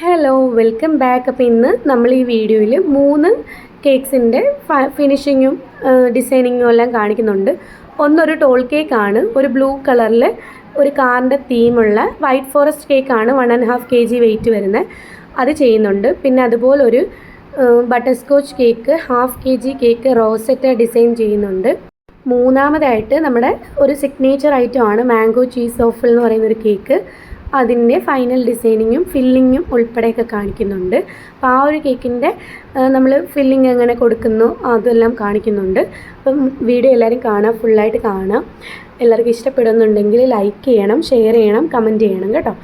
Hello welcome back. അപ്പോൾ ഇന്ന് നമ്മൾ ഈ വീഡിയോയിൽ 3 കേക്ക്സിൻ്റെ ഫിനിഷിങ്ങും ഡിസൈനിങ്ങും എല്ലാം കാണിക്കുന്നുണ്ട്. ഒന്നൊരു ടോൾ കേക്കാണ്, ഒരു ബ്ലൂ കളറിൽ ഒരു കാറിൻ്റെ തീമുള്ള വൈറ്റ് ഫോറസ്റ്റ് കേക്കാണ്. 1.5 kg വെയിറ്റ് വരുന്നത്, അത് ചെയ്യുന്നുണ്ട്. പിന്നെ അതുപോലെ ഒരു butter scotch cake, 1/2 kg cake rosette design ചെയ്യുന്നുണ്ട്. മൂന്നാമതായിട്ട് നമ്മുടെ ഒരു സിഗ്നേച്ചർ ഐറ്റമാണ് മാംഗോ ചീസ് ഓഫിൽ എന്ന് പറയുന്നൊരു കേക്ക്. അതിൻ്റെ ഫൈനൽ ഡിസൈനിങ്ങും ഫില്ലിങ്ങും ഉൾപ്പെടെയൊക്കെ കാണിക്കുന്നുണ്ട്. അപ്പോൾ ആ ഒരു കേക്കിൻ്റെ നമ്മൾ ഫില്ലിങ് എങ്ങനെ കൊടുക്കുന്നു അതെല്ലാം കാണിക്കുന്നുണ്ട്. അപ്പം വീഡിയോ എല്ലാവരും കാണാം, ഫുള്ളായിട്ട് കാണാം. എല്ലാവർക്കും ഇഷ്ടപ്പെടുന്നുണ്ടെങ്കിൽ ലൈക്ക് ചെയ്യണം, ഷെയർ ചെയ്യണം, കമൻറ്റ് ചെയ്യണം കേട്ടോ.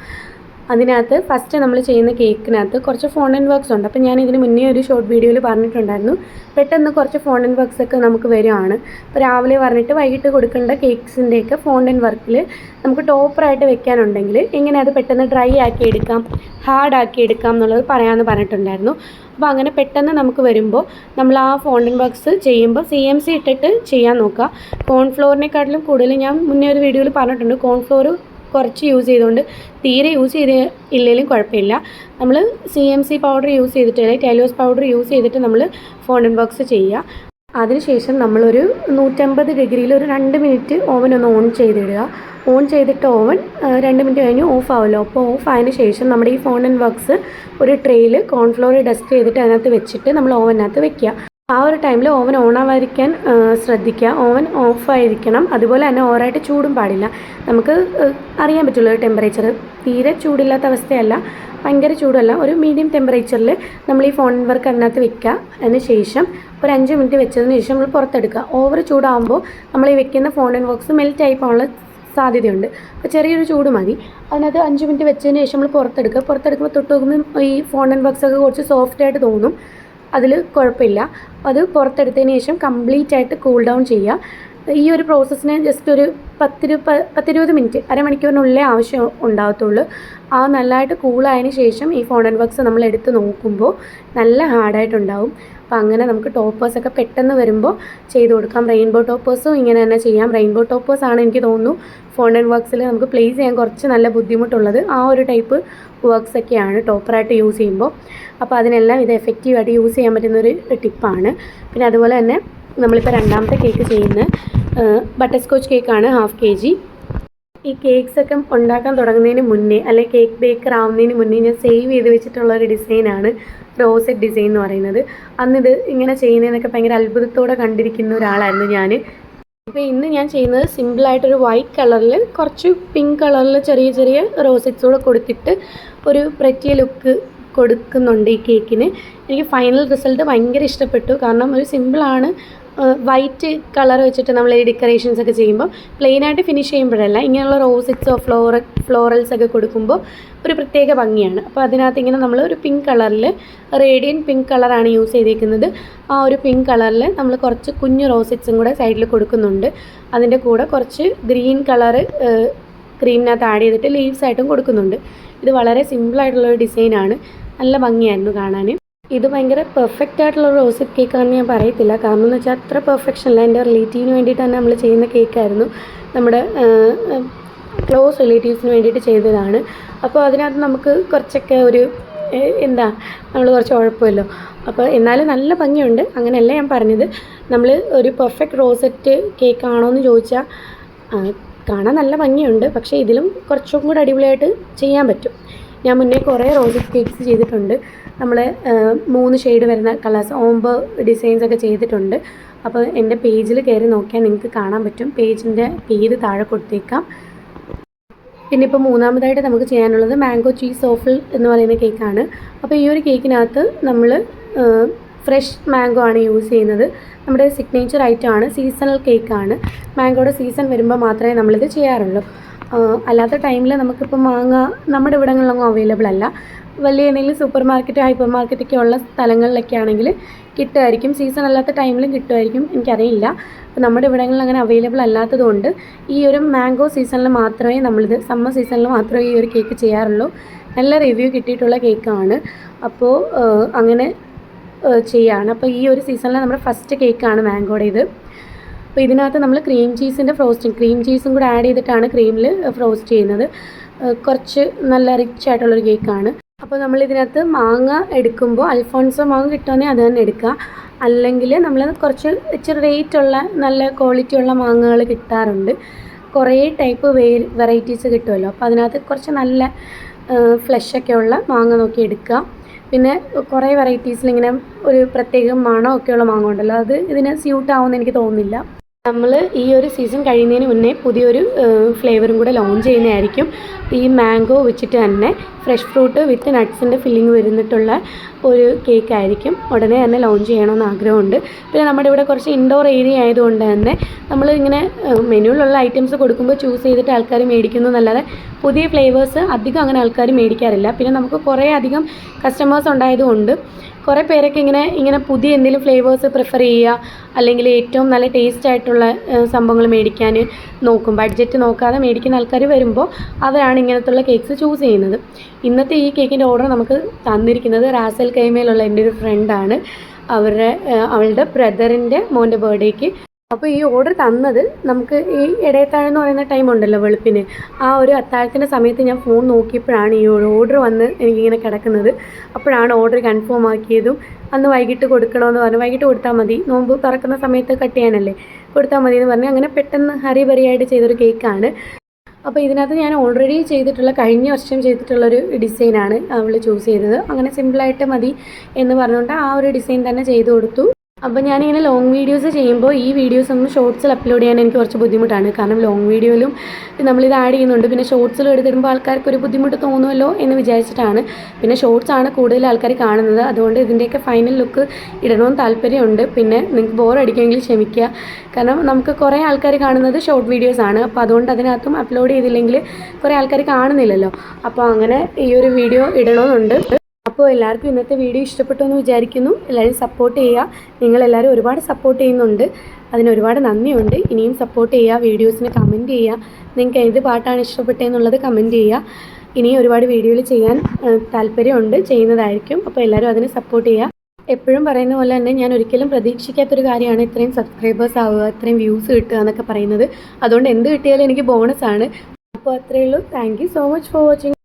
അതിനകത്ത് ഫസ്റ്റ് നമ്മൾ ചെയ്യുന്ന കേക്കിനകത്ത് കുറച്ച് ഫോണ്ടൻ വർക്ക്സ് ഉണ്ട്. അപ്പോൾ ഞാൻ ഇതിന് മുന്നേ ഒരു ഷോർട്ട് വീഡിയോയിൽ പറഞ്ഞിട്ടുണ്ടായിരുന്നു, പെട്ടെന്ന് കുറച്ച് ഫോണ്ടൻ വർക്ക്സ് ഒക്കെ നമുക്ക് വരുവാണ്. ഇപ്പോൾ രാവിലെ പറഞ്ഞിട്ട് വൈകിട്ട് കൊടുക്കേണ്ട കേക്ക്സിൻ്റെയൊക്കെ ഫോണ്ടൻ വർക്കിൽ നമുക്ക് ടോപ്പറായിട്ട് വെക്കാനുണ്ടെങ്കിൽ എങ്ങനെ അത് പെട്ടെന്ന് ഡ്രൈ ആക്കി എടുക്കാം, ഹാർഡ് ആക്കി എടുക്കാം എന്നുള്ളത് പറയാമെന്ന് പറഞ്ഞിട്ടുണ്ടായിരുന്നു. അപ്പോൾ അങ്ങനെ പെട്ടെന്ന് നമുക്ക് വരുമ്പോൾ നമ്മൾ ആ ഫോണ്ടൻ വർക്ക്സ് ചെയ്യുമ്പോൾ CMC ഇട്ടിട്ട് ചെയ്യാൻ നോക്കുക. കോൺഫ്ലോറിനെക്കാട്ടിലും കൂടുതൽ ഞാൻ മുന്നേ ഒരു വീഡിയോയിൽ പറഞ്ഞിട്ടുണ്ട്, കോൺഫ്ലോർ കുറച്ച് യൂസ് ചെയ്തുകൊണ്ട് തീരെ യൂസ് ഇല്ലെങ്കിലും കുഴപ്പമില്ല. നമ്മൾ CMC പൗഡർ യൂസ് ചെയ്തിട്ട് അല്ലെങ്കിൽ ടെലോസ് പൗഡർ യൂസ് ചെയ്തിട്ട് നമ്മൾ ഫോണ്ടൻ വർക്ക്സ് ചെയ്യുക. അതിനുശേഷം നമ്മളൊരു 150 ഡിഗ്രിയിൽ ഒരു 2 മിനിറ്റ് ഓവൻ ഒന്ന് ഓൺ ചെയ്തിടുക. ഓൺ ചെയ്തിട്ട് ഓവൻ 2 മിനിറ്റ് കഴിഞ്ഞ് ഓഫ് ആവുമല്ലോ. അപ്പോൾ ഓഫ് ആയതിനു ശേഷം നമ്മുടെ ഈ ഫോണ്ടൻ വർക്ക്സ് ഒരു ട്രേയിൽ കോൺഫ്ലോർ ഡസ്റ്റ് ചെയ്തിട്ട് അതിനകത്ത് വെച്ചിട്ട് നമ്മൾ ഓവനകത്ത് വെക്കുക. ആ ഒരു ടൈമിൽ ഓവൻ ഓൺ ആവാതിരിക്കാൻ ശ്രദ്ധിക്കുക. ഓവൻ ഓഫായിരിക്കണം. അതുപോലെ തന്നെ ഓവറായിട്ട് ചൂടും പാടില്ല. നമുക്ക് അറിയാൻ പറ്റുള്ളൂ ടെമ്പറേച്ചർ. തീരെ ചൂടില്ലാത്ത അവസ്ഥയല്ല, ഭയങ്കര ചൂടല്ല, ഒരു മീഡിയം ടെമ്പറേച്ചറിൽ നമ്മൾ ഈ ഫോണ്ടൻ വർക്ക് അതിനകത്ത് വെക്കുക. അതിന് ശേഷം ഒരു 5 മിനിറ്റ് വെച്ചതിന് ശേഷം നമ്മൾ പുറത്തെടുക്കുക. ഓവർ ചൂടാകുമ്പോൾ നമ്മൾ ഈ വെക്കുന്ന ഫോണ്ടൻ വർക്ക്സ് മെൽറ്റായി പോകാനുള്ള സാധ്യതയുണ്ട്. അപ്പോൾ ചെറിയൊരു ചൂട് മതി. അതിനകത്ത് 5 മിനിറ്റ് വെച്ചതിന് ശേഷം നമ്മൾ പുറത്തെടുക്കുക. പുറത്തെടുക്കുമ്പോൾ തൊട്ട് നോക്കുമ്പോൾ ഈ ഫോണ്ടൻ വർക്ക്സൊക്കെ കുറച്ച് സോഫ്റ്റായിട്ട് തോന്നും, അതിൽ കുഴപ്പമില്ല. അത് പുറത്തെടുത്തതിന് ശേഷം കംപ്ലീറ്റ് ആയിട്ട് കൂൾ ഡൗൺ ചെയ്യുക. ഈ ഒരു പ്രോസസ്സിന് ജസ്റ്റ് ഒരു 10-20 മിനിറ്റ്, അരമണിക്കൂറിനുള്ളിലേ ആവശ്യം ഉണ്ടാകത്തുള്ളൂ. ആ നല്ലതായിട്ട് കൂളായതിന് ശേഷം ഈ ഫോണ്ടൻ വർക്ക്സ് നമ്മൾ എടുത്ത് നോക്കുമ്പോൾ നല്ല ഹാർഡായിട്ടുണ്ടാവും. അപ്പോൾ അങ്ങനെ നമുക്ക് ടോപ്പേഴ്സൊക്കെ പെട്ടെന്ന് വരുമ്പോൾ ചെയ്ത് കൊടുക്കാം. റെയിൻബോ ടോപ്പേഴ്സും ഇങ്ങനെ തന്നെ ചെയ്യാം. റെയിൻബോ ടോപ്പേഴ്സാണ് എനിക്ക് തോന്നുന്നു ഫോണ്ടൻ വർക്ക്സിൽ നമുക്ക് പ്ലേസ് ചെയ്യാൻ കുറച്ച് നല്ല ബുദ്ധിമുട്ടുള്ളത്. ആ ഒരു ടൈപ്പ് വർക്ക്സൊക്കെയാണ് ടോപ്പറായിട്ട് യൂസ് ചെയ്യുമ്പോൾ. അപ്പോൾ അതിനെല്ലാം ഇത് എഫക്റ്റീവായിട്ട് യൂസ് ചെയ്യാൻ പറ്റുന്നൊരു ടിപ്പാണ്. പിന്നെ അതുപോലെ തന്നെ നമ്മളിപ്പോൾ രണ്ടാമത്തെ കേക്ക് ചെയ്യുന്ന ബട്ടർ സ്കോച്ച് കേക്കാണ്, 1/2 kg. ഈ കേക്ക്സൊക്കെ ഉണ്ടാക്കാൻ തുടങ്ങുന്നതിന് മുന്നേ അല്ലെങ്കിൽ കേക്ക് ബേക്കർ ആവുന്നതിന് മുന്നേ ഞാൻ സേവ് ചെയ്ത് വെച്ചിട്ടുള്ളൊരു ഡിസൈനാണ് റോസറ്റ് ഡിസൈൻ എന്ന് പറയുന്നത്. അന്നിത് ഇങ്ങനെ ചെയ്യുന്നതിനൊക്കെ ഭയങ്കര അത്ഭുതത്തോടെ കണ്ടിരിക്കുന്ന ഒരാളായിരുന്നു ഞാൻ. ഇപ്പോൾ ഇന്ന് ഞാൻ ചെയ്യുന്നത് സിമ്പിളായിട്ടൊരു വൈറ്റ് കളറിൽ കുറച്ച് പിങ്ക് കളറിൽ ചെറിയ ചെറിയ റോസറ്റ്സ് കൂടെ കൊടുത്തിട്ട് ഒരു പ്രറ്റിയ ലുക്ക് കൊടുക്കുന്നുണ്ട് ഈ കേക്കിന്. എനിക്ക് ഫൈനൽ റിസൾട്ട് ഭയങ്കര ഇഷ്ടപ്പെട്ടു. കാരണം ഒരു സിമ്പിളാണ്, വൈറ്റ് കളർ വെച്ചിട്ട് നമ്മൾ ഈ ഡെക്കറേഷൻസ് ഒക്കെ ചെയ്യുമ്പോൾ പ്ലെയിനായിട്ട് ഫിനിഷ് ചെയ്യുമ്പോഴല്ല, ഇങ്ങനെയുള്ള റോസറ്റ്സോ ഫ്ലോറൽസ് ഒക്കെ കൊടുക്കുമ്പോൾ ഒരു പ്രത്യേക ഭംഗിയാണ്. അപ്പോൾ അതിനകത്ത് ഇങ്ങനെ നമ്മൾ ഒരു പിങ്ക് കളറിൽ, റേഡിയൻറ്റ് പിങ്ക് കളറാണ് യൂസ് ചെയ്തിരിക്കുന്നത്. ആ ഒരു പിങ്ക് കളറിൽ നമ്മൾ കുറച്ച് കുഞ്ഞു റോസറ്റ്സും കൂടെ സൈഡിൽ കൊടുക്കുന്നുണ്ട്. അതിൻ്റെ കൂടെ കുറച്ച് ഗ്രീൻ കളറ് ക്രീമിനകത്ത് ആഡ് ചെയ്തിട്ട് ലീവ്സ് ആയിട്ടും കൊടുക്കുന്നുണ്ട്. ഇത് വളരെ സിമ്പിളായിട്ടുള്ളൊരു ഡിസൈനാണ്, നല്ല ഭംഗിയായിരുന്നു കാണാൻ. ഇത് ഭയങ്കര പെർഫെക്റ്റ് ആയിട്ടുള്ള റോസറ്റ് കേക്കാണെന്ന് ഞാൻ പറയത്തില്ല. കാരണം എന്ന് വെച്ചാൽ അത്ര പെർഫെക്ഷൻ അല്ല. എൻ്റെ റിലേറ്റീവിന് വേണ്ടിയിട്ട് തന്നെ നമ്മൾ ചെയ്യുന്ന കേക്കായിരുന്നു, നമ്മുടെ ക്ലോസ് റിലേറ്റീവ്സിന് വേണ്ടിയിട്ട് ചെയ്തതാണ്. അപ്പോൾ അതിനകത്ത് നമുക്ക് കുറച്ചൊക്കെ ഒരു നമ്മൾ കുറച്ച് ഉഴപ്പമല്ലോ. അപ്പോൾ എന്നാലും നല്ല ഭംഗിയുണ്ട്. അങ്ങനെയല്ല ഞാൻ പറഞ്ഞത്, നമ്മൾ ഒരു പെർഫെക്റ്റ് റോസറ്റ് കേക്കാണോ എന്ന് ചോദിച്ചാൽ കാണാൻ നല്ല ഭംഗിയുണ്ട്, പക്ഷേ ഇതിലും കുറച്ചും കൂടെ അടിപൊളിയായിട്ട് ചെയ്യാൻ പറ്റും. ഞാൻ മുന്നേ കുറേ റോസറ്റ് കേക്ക്സ് ചെയ്തിട്ടുണ്ട്. നമ്മൾ 3 ഷെയ്ഡ് വരുന്ന കളേഴ്സ്, ഓംബ് ഡിസൈൻസ് ഒക്കെ ചെയ്തിട്ടുണ്ട്. അപ്പോൾ എൻ്റെ പേജിൽ കയറി നോക്കിയാൽ നിങ്ങൾക്ക് കാണാൻ പറ്റും. പേജിൻ്റെ പേര് താഴെ കൊടുത്തേക്കാം. പിന്നെ ഇപ്പോൾ മൂന്നാമതായിട്ട് നമുക്ക് ചെയ്യാനുള്ളത് മാംഗോ ചീസ് ഓഫിൽ എന്ന് പറയുന്ന കേക്കാണ്. അപ്പോൾ ഈ ഒരു കേക്കിനകത്ത് നമ്മൾ ഫ്രഷ് മാംഗോ ആണ് യൂസ് ചെയ്യുന്നത്. നമ്മുടെ സിഗ്നേച്ചർ ഐറ്റമാണ്, സീസണൽ കേക്കാണ്. മാംഗോയുടെ സീസൺ വരുമ്പോൾ മാത്രമേ നമ്മളിത് ചെയ്യാറുള്ളൂ. അല്ലാത്ത ടൈമിൽ നമുക്കിപ്പോൾ മാങ്ങ നമ്മുടെ ഇവിടങ്ങളിലൊന്നും അവൈലബിൾ അല്ല. വലിയ എന്തെങ്കിലും സൂപ്പർ മാർക്കറ്റ്, ഹൈപ്പർ മാർക്കറ്റൊക്കെ ഉള്ള സ്ഥലങ്ങളിലൊക്കെ ആണെങ്കിൽ കിട്ടുമായിരിക്കും. സീസൺ അല്ലാത്ത ടൈമിലും കിട്ടുമായിരിക്കും, എനിക്കറിയില്ല. അപ്പോൾ നമ്മുടെ ഇവിടങ്ങളിൽ അങ്ങനെ അവൈലബിൾ അല്ലാത്തതുകൊണ്ട് ഈ ഒരു മാംഗോ സീസണിൽ മാത്രമേ നമ്മളിത്, സമ്മർ സീസണിൽ മാത്രമേ ഈ ഒരു കേക്ക് ചെയ്യാറുള്ളൂ. നല്ല റിവ്യൂ കിട്ടിയിട്ടുള്ള കേക്കാണ്. അപ്പോൾ അങ്ങനെ ചെയ്യാണ്. അപ്പോൾ ഈ ഒരു സീസണിൽ നമ്മുടെ ഫസ്റ്റ് കേക്കാണ് മാംഗോയുടെ ഇത്. അപ്പോൾ ഇതിനകത്ത് നമ്മൾ ക്രീം ചീസിൻ്റെ ഫ്രോസ്റ്റിംഗ്, ക്രീം ചീസും കൂടെ ആഡ് ചെയ്തിട്ടാണ് ക്രീമിൽ ഫ്രോസ്റ്റ് ചെയ്യുന്നത്. കുറച്ച് നല്ല റിച്ച് ആയിട്ടുള്ളൊരു കേക്കാണ്. അപ്പോൾ നമ്മളിതിനകത്ത് മാങ്ങ എടുക്കുമ്പോൾ അൽഫോൺസോ മാങ്ങ കിട്ടുവാണെങ്കിൽ അത് തന്നെ എടുക്കുക. അല്ലെങ്കിൽ നമ്മൾ കുറച്ച് ഇച്ചിരി റേറ്റുള്ള നല്ല ക്വാളിറ്റിയുള്ള മാങ്ങകൾ കിട്ടാറുണ്ട്. കുറേ ടൈപ്പ് വെറൈറ്റീസ് കിട്ടുമല്ലോ. അപ്പോൾ അതിനകത്ത് കുറച്ച് നല്ല ഫ്ലഷൊക്കെ ഉള്ള മാങ്ങ നോക്കി എടുക്കുക. പിന്നെ കുറേ വെറൈറ്റീസിലിങ്ങനെ ഒരു പ്രത്യേകം മണമൊക്കെയുള്ള മാങ്ങ ഉണ്ടല്ലോ, അത് ഇതിന് സ്യൂട്ടാവുമെന്ന് എനിക്ക് തോന്നുന്നില്ല. നമ്മൾ ഈ ഒരു സീസൺ കഴിയുന്നതിന് മുന്നേ പുതിയൊരു ഫ്ലേവറും കൂടെ ലോഞ്ച് ചെയ്യുന്നതായിരിക്കും. ഈ മാംഗോ വെച്ചിട്ട് തന്നെ ഫ്രഷ് ഫ്രൂട്ട് വിത്ത് നട്ട്സിൻ്റെ ഫില്ലിങ് വരുന്നിട്ടുള്ള ഒരു കേക്ക് ആയിരിക്കും. ഉടനെ തന്നെ ലോഞ്ച് ചെയ്യണമെന്ന് ആഗ്രഹമുണ്ട്. പിന്നെ നമ്മുടെ ഇവിടെ കുറച്ച് ഇൻഡോർ ഏരിയ ആയതുകൊണ്ട് തന്നെ നമ്മൾ ഇങ്ങനെ മെനുവിലുള്ള ഐറ്റംസ് കൊടുക്കുമ്പോൾ ചൂസ് ചെയ്തിട്ട് ആൾക്കാർ മേടിക്കുന്നു എന്നല്ലാതെ പുതിയ ഫ്ലേവേഴ്സ് അധികം അങ്ങനെ ആൾക്കാർ മേടിക്കാറില്ല. പിന്നെ നമുക്ക് കുറേ അധികം കസ്റ്റമേഴ്സ് ഉണ്ടായതുകൊണ്ട് കുറേ പേരൊക്കെ ഇങ്ങനെ പുതിയ എന്തെങ്കിലും ഫ്ലേവേഴ്സ് പ്രിഫർ ചെയ്യുക, അല്ലെങ്കിൽ ഏറ്റവും നല്ല ടേസ്റ്റ് ആയിട്ടുള്ള സംഭവങ്ങൾ മേടിക്കാൻ നോക്കും. ബഡ്ജറ്റ് നോക്കാതെ മേടിക്കുന്ന ആൾക്കാർ വരുമ്പോൾ അവരാണ് ഇങ്ങനത്തുള്ള കേക്ക്സ് ചൂസ് ചെയ്യുന്നത്. ഇന്നത്തെ ഈ കേക്കിൻ്റെ ഓർഡർ നമുക്ക് തന്നിരിക്കുന്നത് റാസൽ കൈമയിലുള്ള എൻ്റെ ഒരു ഫ്രണ്ടാണ്. അവളുടെ ബ്രദറിൻ്റെ മോൻ്റെ ബർത്ത്ഡേക്ക്. അപ്പോൾ ഈ ഓർഡർ തന്നത് നമുക്ക് ഈ ഇടയത്താഴം എന്ന് പറയുന്ന ടൈം ഉണ്ടല്ലോ, വെളുപ്പിന്, ആ ഒരു അത്താഴത്തിൻ്റെ സമയത്ത് ഞാൻ ഫോൺ നോക്കിയപ്പോഴാണ് ഈ ഒരു ഓർഡർ വന്ന് എനിക്കിങ്ങനെ കിടക്കുന്നത്. അപ്പോഴാണ് ഓർഡർ കൺഫേം ആക്കിയതും. അന്ന് വൈകിട്ട് കൊടുക്കണമെന്ന് പറഞ്ഞു. വൈകിട്ട് കൊടുത്താൽ മതി, നോമ്പ് തുറക്കുന്ന സമയത്ത് കട്ട് ചെയ്യാനല്ലേ, കൊടുത്താൽ മതി എന്ന് പറഞ്ഞ് അങ്ങനെ പെട്ടെന്ന് ഹരിബരിയായിട്ട് ചെയ്തൊരു കേക്കാണ്. അപ്പോൾ ഇതിനകത്ത് ഞാൻ ഓൾറെഡി കഴിഞ്ഞ വർഷം ചെയ്തിട്ടുള്ളൊരു ഡിസൈനാണ് അവൾ ചൂസ് ചെയ്തത്. അങ്ങനെ സിമ്പിളായിട്ട് മതി എന്ന് പറഞ്ഞുകൊണ്ട് ആ ഒരു ഡിസൈൻ തന്നെ ചെയ്ത് കൊടുത്തു. അപ്പോൾ ഞാനിങ്ങനെ ലോങ് വീഡിയോസ് ചെയ്യുമ്പോൾ ഈ വീഡിയോസ് ഒന്നും ഷോർട്സിൽ അപ്ലോഡ് ചെയ്യാൻ എനിക്ക് കുറച്ച് ബുദ്ധിമുട്ടാണ്. കാരണം ലോങ് വീഡിയോയിലും നമ്മളിത് ആഡ് ചെയ്യുന്നുണ്ട്. പിന്നെ ഷോർട്സിലും എടുത്തിടുമ്പോൾ ആൾക്കാർക്ക് ഒരു ബുദ്ധിമുട്ട് തോന്നുമല്ലോ എന്ന് വിചാരിച്ചിട്ടാണ്. പിന്നെ ഷോർട്സാണ് കൂടുതൽ ആൾക്കാർ കാണുന്നത്. അതുകൊണ്ട് ഇതിൻ്റെയൊക്കെ ഫൈനൽ ലുക്ക് ഇടണമെന്ന് താല്പര്യമുണ്ട്. പിന്നെ നിങ്ങൾക്ക് ബോർ അടിക്കുമെങ്കിൽ ക്ഷമിക്കുക. കാരണം നമുക്ക് കുറേ ആൾക്കാർ കാണുന്നത് ഷോർട്ട് വീഡിയോസാണ്. അപ്പോൾ അതുകൊണ്ട് അതിനകത്തും അപ്ലോഡ് ചെയ്തില്ലെങ്കിൽ കുറേ ആൾക്കാർ കാണുന്നില്ലല്ലോ. അപ്പോൾ അങ്ങനെ ഈ ഒരു വീഡിയോ ഇടണമെന്നുണ്ട്. അപ്പോൾ എല്ലാവർക്കും ഇന്നത്തെ വീഡിയോ ഇഷ്ടപ്പെട്ടു എന്ന് വിചാരിക്കുന്നു. എല്ലാവരും സപ്പോർട്ട് ചെയ്യുക. നിങ്ങളെല്ലാവരും ഒരുപാട് സപ്പോർട്ട് ചെയ്യുന്നുണ്ട്, അതിന് ഒരുപാട് നന്ദിയുണ്ട്. ഇനിയും സപ്പോർട്ട് ചെയ്യുക. വീഡിയോസിന് കമൻറ്റ് ചെയ്യുക. നിങ്ങൾക്ക് ഏത് പാട്ടാണ് ഇഷ്ടപ്പെട്ടതെന്നുള്ളത് കമൻറ്റ് ചെയ്യുക. ഇനിയും ഒരുപാട് വീഡിയോയിൽ ചെയ്യാൻ താല്പര്യമുണ്ട്, ചെയ്യുന്നതായിരിക്കും. അപ്പോൾ എല്ലാവരും അതിന് സപ്പോർട്ട് ചെയ്യുക. എപ്പോഴും പറയുന്ന പോലെ തന്നെ ഞാൻ ഒരിക്കലും പ്രതീക്ഷിക്കാത്തൊരു കാര്യമാണ് ഇത്രയും സബ്സ്ക്രൈബേഴ്സ് ആവുക, ഇത്രയും വ്യൂസ് കിട്ടുക എന്നൊക്കെ പറയുന്നത്. അതുകൊണ്ട് എന്ത് കിട്ടിയാലും എനിക്ക് ബോണസാണ്. അപ്പോൾ അത്രയേ ഉള്ളൂ. Thank you so much for watching.